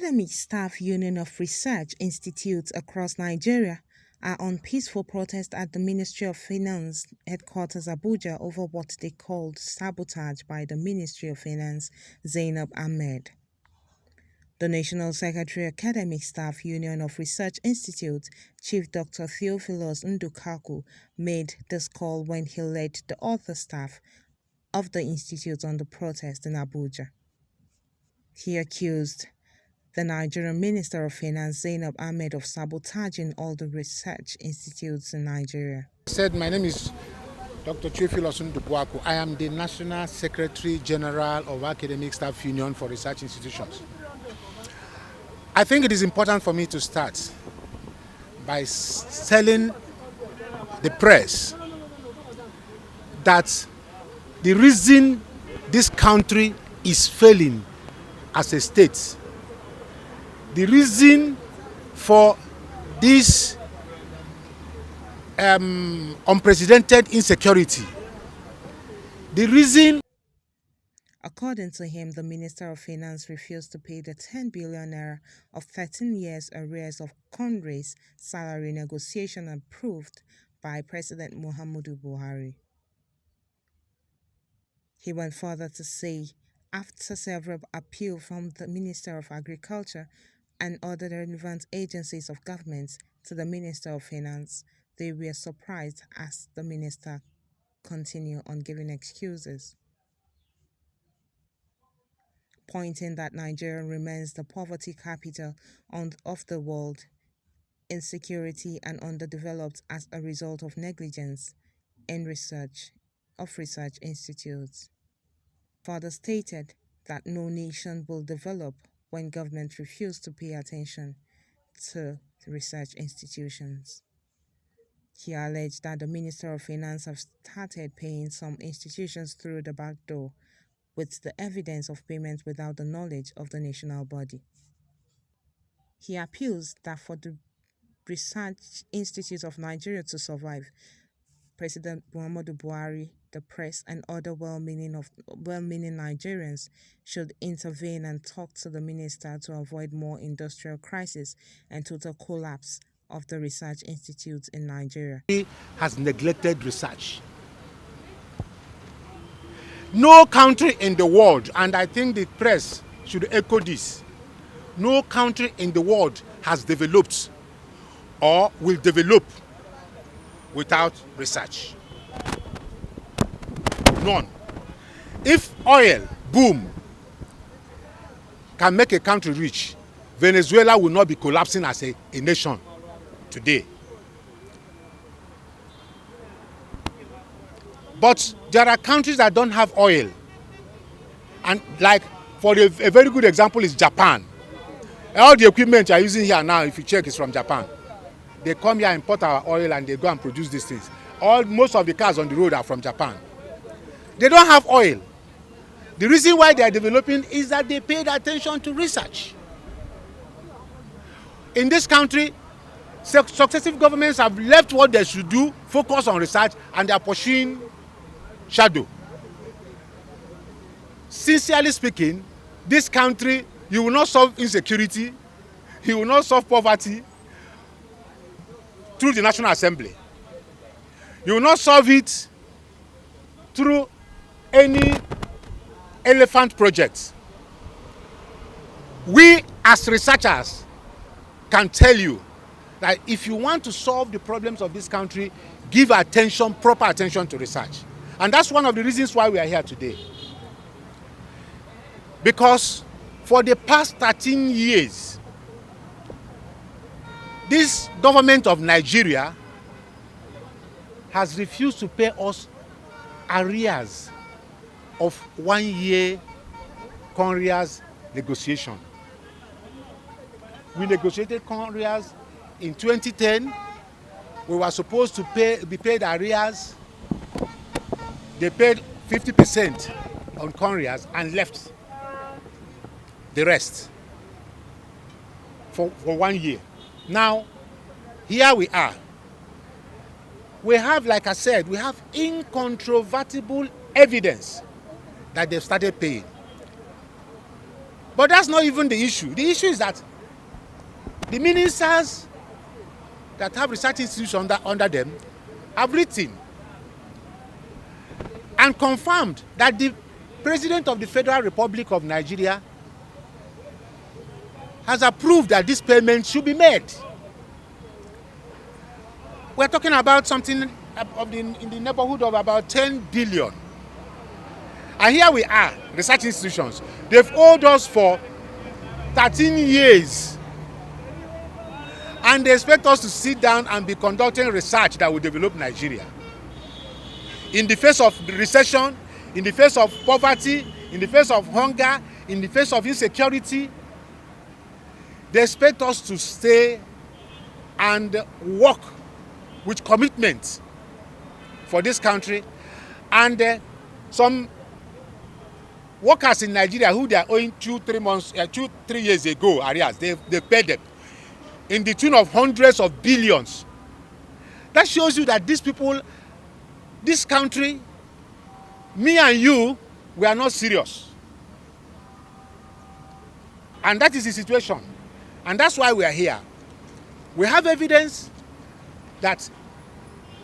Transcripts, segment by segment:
Academic Staff Union of Research Institutes across Nigeria are on peaceful protest at the Ministry of Finance headquarters Abuja over what they called sabotage by the Ministry of Finance, Zainab Ahmed. The National Secretary Academic Staff Union of Research Institutes, Chief Dr. Theophilus Ndukaku, made this call when he led the other staff of the institute on the protest in Abuja. He accused the Nigerian Minister of Finance, Zainab Ahmed, of sabotaging all the research institutes in Nigeria. My name is Dr. Theophilus Ndukaku. I am the National Secretary General of Academic Staff Union for Research Institutions. I think it is important for me to start by telling the press that the reason this country is failing as a state, the reason for this unprecedented insecurity, the reason. According to him, the Minister of Finance refused to pay the 10 billion naira of 13 years arrears of Congress salary negotiation approved by President Muhammadu Buhari. He went further to say, after several appeals from the Minister of Agriculture and other relevant agencies of government to the Minister of Finance, they were surprised as the minister continued on giving excuses, pointing that Nigeria remains the poverty capital of the world, insecurity and underdeveloped as a result of negligence in research institutes. Further stated that no nation will develop when government refuses to pay attention to research institutions. He alleged that the Minister of Finance have started paying some institutions through the back door, with the evidence of payment without the knowledge of the national body. He appeals that for the Research Institute of Nigeria to survive, President Muhammadu Buhari, the press, and other well-meaning Nigerians should intervene and talk to the minister to avoid more industrial crisis and total collapse of the research institutes in Nigeria. He has neglected research. No country in the world, and I think the press should echo this, no country in the world has developed or will develop without research. None. If oil boom can make a country rich, Venezuela will not be collapsing as a nation today. But there are countries that don't have oil. And like, for a very good example is Japan. All the equipment you are using here now, if you check, is from Japan. They come here, import our oil, and they go and produce these things. Most of the cars on the road are from Japan. They don't have oil. The reason why they are developing is that they paid attention to research. In this country, successive governments have left what they should do, focus on research, and they are pursuing shadow. Sincerely speaking, this country, you will not solve insecurity, you will not solve poverty through the National Assembly. You will not solve it through any elephant projects. We as researchers can tell you that if you want to solve the problems of this country, give attention, proper attention to research. And that's one of the reasons why we are here today. Because for the past 13 years, this government of Nigeria has refused to pay us arrears of 1 year Conrias negotiation. We negotiated Conrias in 2010. We were supposed to be paid arrears. They paid 50% on Conrias and left the rest for 1 year. Now, here we are. We have, like I said, we have incontrovertible evidence that they've started paying. But that's not even the issue. The issue is that the ministers that have research institutions under them have written and confirmed that the President of the Federal Republic of Nigeria has approved that this payment should be made. We're talking about something in the neighborhood of about 10 billion. And here we are, research institutions. They've owed us for 13 years. And they expect us to sit down and be conducting research that will develop Nigeria. In the face of recession, in the face of poverty, in the face of hunger, in the face of insecurity, they expect us to stay and work with commitment for this country. And some workers in Nigeria who they are owing 2-3 years ago arrears, they've paid them in the tune of hundreds of billions. That shows you that these people, this country, me and you, we are not serious. And that is the situation. And that's why we are here. We have evidence that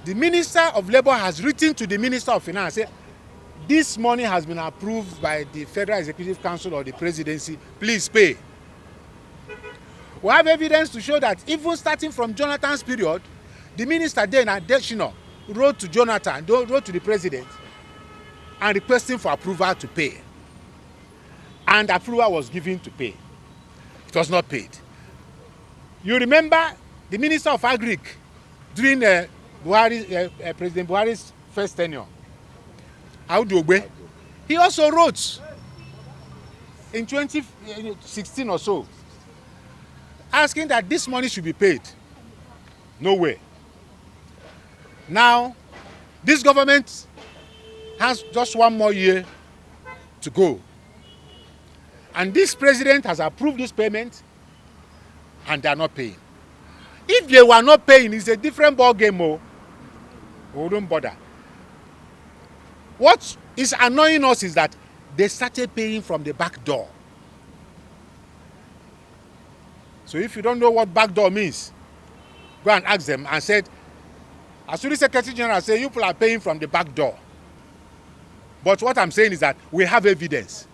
the Minister of Labour has written to the Minister of Finance, say, this money has been approved by the Federal Executive Council or the Presidency, please pay. We have evidence to show that even starting from Jonathan's period, the minister then, Adesina, wrote to Jonathan, wrote to the president, and requesting for approval to pay. And approval was given to pay. It was not paid. You remember the Minister of Agric during President Buhari's first tenure, Audu Ogbe, he also wrote in 2016 or so, asking that this money should be paid. No way. Now, this government has just 1 more year to go. And this president has approved this payment, and they are not paying. If they were not paying, it's a different ball game. We wouldn't bother. What is annoying us is that they started paying from the back door. So if you don't know what back door means, go and ask them and said, as soon as Secretary General say you people are paying from the back door. But what I'm saying is that we have evidence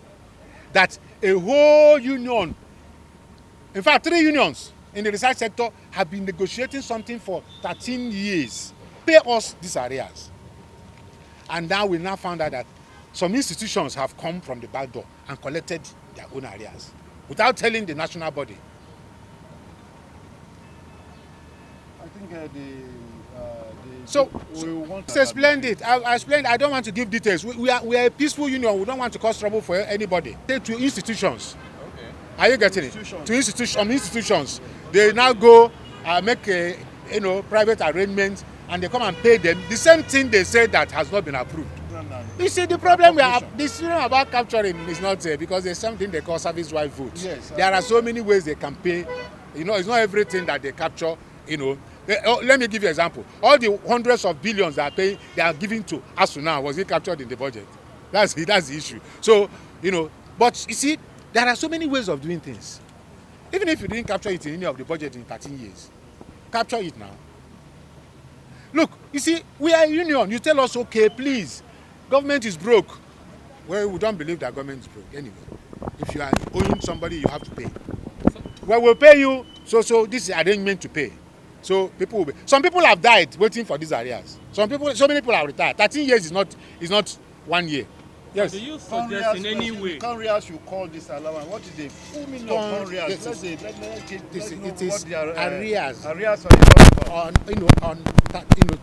that a whole union, in fact 3 unions in the research sector have been negotiating something for 13 years. Pay us these arrears. And now we now found out that some institutions have come from the back door and collected their own arrears without telling the national body. I think So explain it. I explained. I don't want to give details. We are a peaceful union. We don't want to cause trouble for anybody. To institutions. Okay. Are you getting it? To institutions. They now go make a private arrangement and they come and pay them the same thing they said that has not been approved. No. You see, the problem this about capturing is not because there's something they call service-wide vote. Yes, there are so many ways they can pay. It's not everything that they capture. Let me give you an example. All the hundreds of billions they are giving to Asuna, was it captured in the budget? That's the issue. So, but you see, there are so many ways of doing things. Even if you didn't capture it in any of the budget in 13 years, capture it now. Look, you see, we are a union. You tell us, okay, please, government is broke. Well, we don't believe that government is broke anyway. If you are owing somebody, you have to pay. Well, we'll pay you, so this is arrangement to pay. So some people have died waiting for these arrears. So many people are retired. 13 years is not 1 year. Yes. Do you suggest in any way? Conreals should call this allowance. What is the full meaning of Conreals? It is arrears. Arrears on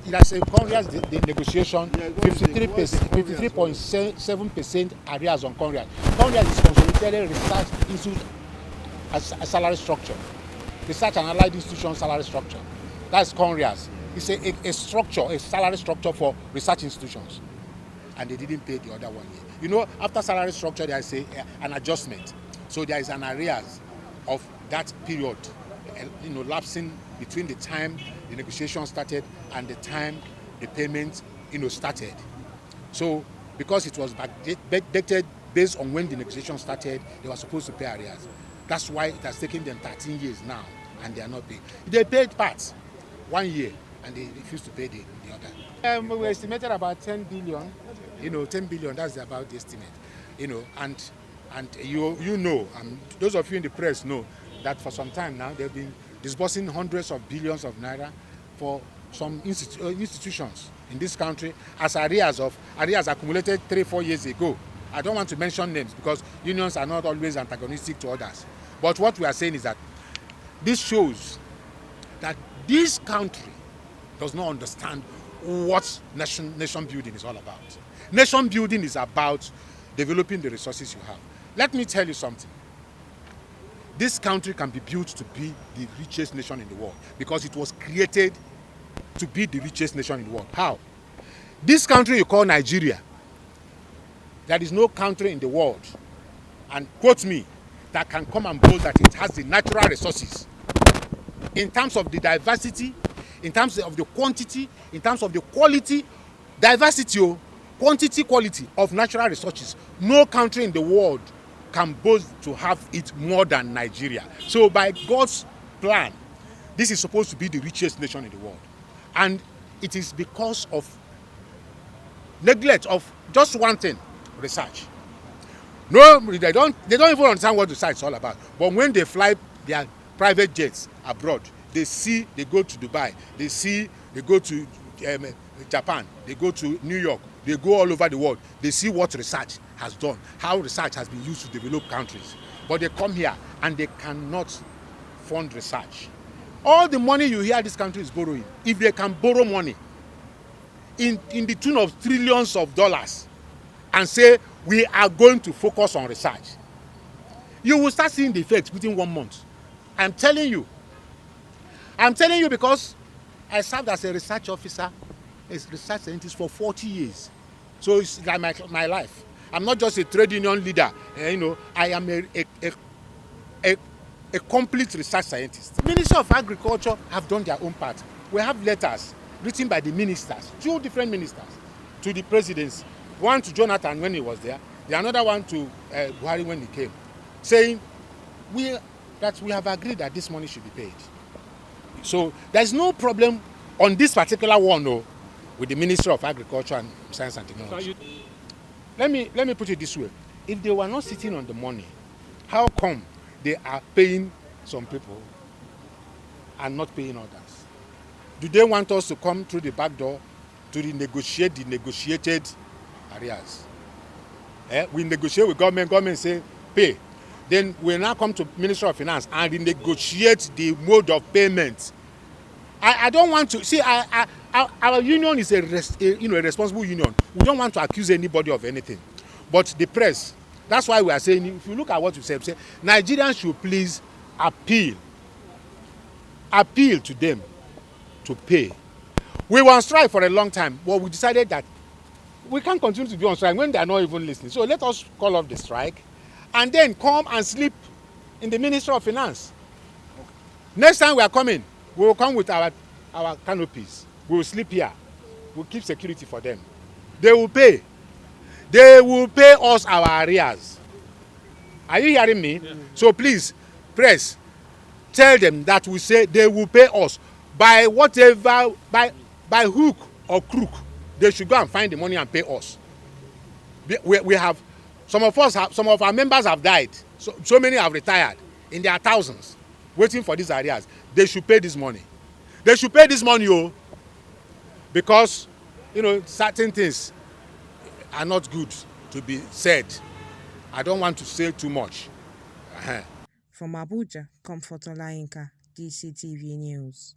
that's a Conreals the negotiation. 53.7% arrears on Conreals. Conreals is consolidated research institute as a salary structure. Research and allied institution salary structure. That's Conreals. It's a structure, a salary structure for research institutions. And they didn't pay the other 1 year. After salary structure, there is an adjustment. So there is an arrears of that period, lapsing between the time the negotiation started and the time the payment, started. So because it was backdated based on when the negotiation started, they were supposed to pay arrears. That's why it has taken them 13 years now, and they are not paying. They paid part 1 year, and they refused to pay the other. We estimated about 10 billion. 10 billion, that's about the estimate. And those of you in the press know that for some time now, they've been disbursing hundreds of billions of naira for some institutions in this country as arrears accumulated 3-4 years ago. I don't want to mention names because unions are not always antagonistic to others. But what we are saying is that this shows that this country does not understand what nation building is all about. Nation building is about developing the resources you have. Let me tell you something. This country can be built to be the richest nation in the world because it was created to be the richest nation in the world. How? This country you call Nigeria, there is no country in the world, and quote me, that can come and boast that it has the natural resources in terms of the diversity, in terms of the quantity, in terms of the quality, diversity, quantity, quality of natural resources. No country in the world can boast to have it more than Nigeria. So by God's plan, this is supposed to be the richest nation in the world. And it is because of neglect of just one thing, research. No, they don't even understand what research is all about. But when they fly their private jets abroad, they go to Dubai, they go to Japan, they go to New York, they go all over the world. They see what research has done, how research has been used to develop countries. But they come here and they cannot fund research. All the money you hear this country is borrowing, if they can borrow money in the tune of trillions of dollars and say we are going to focus on research, you will start seeing the effects within 1 month. I'm telling you because I served as a research officer, a research scientist for 40 years. So it's like my life. I'm not just a trade union leader. I am a complete research scientist. The Ministry of Agriculture have done their own part. We have letters written by the ministers, 2 different ministers, to the presidency. One to Jonathan when he was there, the another one to Buhari when he came, saying that we have agreed that this money should be paid. So there's no problem on this particular one, with the Ministry of Agriculture and Science and Technology. Let me put it this way. If they were not sitting on the money, how come they are paying some people and not paying others? Do they want us to come through the back door to renegotiate the negotiated arrears? We negotiate with government say pay. Then we now come to Ministry of Finance and renegotiate the mode of payment. I don't want to see. Our union is a responsible union. We don't want to accuse anybody of anything. But the press, that's why we are saying, if you look at what you said, say Nigerians should please appeal to them to pay. We were on strike for a long time, but we decided that we can't continue to be on strike when they are not even listening. So let us call off the strike and then come and sleep in the Ministry of Finance. Next time we are coming, we will come with our canopies. We will sleep here. We'll keep security for them. They will pay. They will pay us our arrears. Are you hearing me? Yeah. So please, press, tell them that we say they will pay us by whatever, by hook or crook. They should go and find the money and pay us. We have, some of our members have died. So many have retired in their thousands, waiting for these arrears. They should pay this money. They should pay this money, because certain things are not good to be said. I don't want to say too much. From Abuja, Comfort Olayinka, DCTV News.